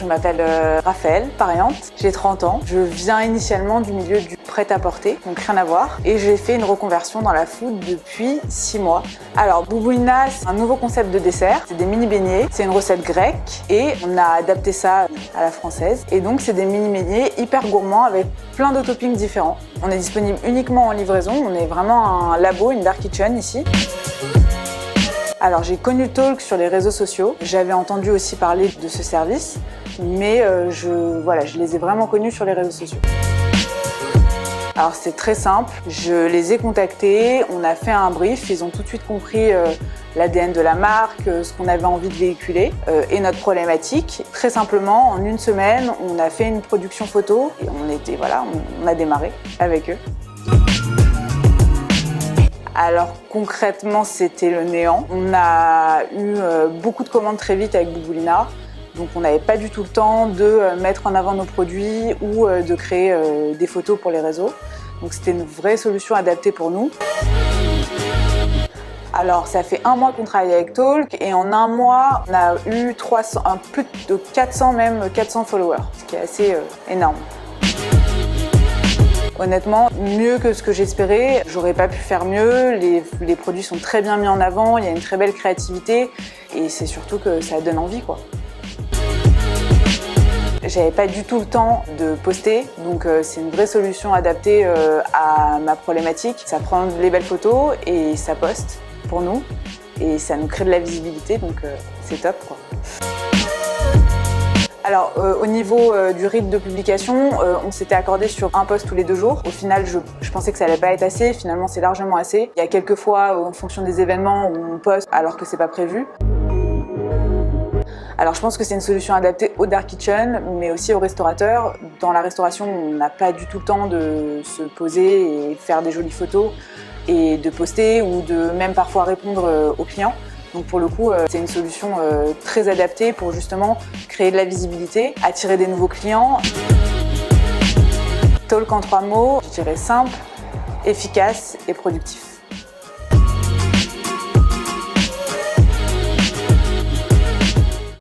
je m'appelle Raphaël Pariante, j'ai 30 ans. Je viens initialement du milieu du prêt-à-porter, donc rien à voir. Et j'ai fait une reconversion dans la food depuis 6 mois. Alors, Bouboulina, c'est un nouveau concept de dessert. C'est des mini beignets, c'est une recette grecque et on a adapté ça à la française. Et donc, c'est des mini beignets hyper gourmands avec plein de toppings différents. On est disponible uniquement en livraison. On est vraiment un labo, une dark kitchen ici. Alors j'ai connu Talk sur les réseaux sociaux, j'avais entendu aussi parler de ce service, mais je les ai vraiment connus sur les réseaux sociaux. Alors c'est très simple, je les ai contactés, on a fait un brief, ils ont tout de suite compris l'ADN de la marque, ce qu'on avait envie de véhiculer et notre problématique. Très simplement, en une semaine, on a fait une production photo et on a démarré avec eux. Alors concrètement, c'était le néant. On a eu beaucoup de commandes très vite avec Bouboulina, donc on n'avait pas du tout le temps de mettre en avant nos produits ou de créer des photos pour les réseaux. Donc c'était une vraie solution adaptée pour nous. Alors ça fait 1 mois qu'on travaille avec Talk et en 1 mois, on a eu plus de 400 followers, ce qui est assez énorme. Honnêtement, mieux que ce que j'espérais, j'aurais pas pu faire mieux, les produits sont très bien mis en avant, il y a une très belle créativité et c'est surtout que ça donne envie, quoi. J'avais pas du tout le temps de poster, donc c'est une vraie solution adaptée à ma problématique. Ça prend les belles photos et ça poste pour nous et ça nous crée de la visibilité, donc c'est top, quoi. Alors, au niveau du rythme de publication, on s'était accordé sur un post tous les 2 jours. Au final, je pensais que ça allait pas être assez. Finalement, c'est largement assez. Il y a quelques fois, en fonction des événements, où on poste alors que c'est pas prévu. Alors, je pense que c'est une solution adaptée aux dark kitchen, mais aussi aux restaurateurs. Dans la restauration, on n'a pas du tout le temps de se poser et faire des jolies photos et de poster ou de même parfois répondre aux clients. Donc pour le coup, c'est une solution très adaptée pour justement créer de la visibilité, attirer des nouveaux clients. Talk en 3 mots, je dirais simple, efficace et productif.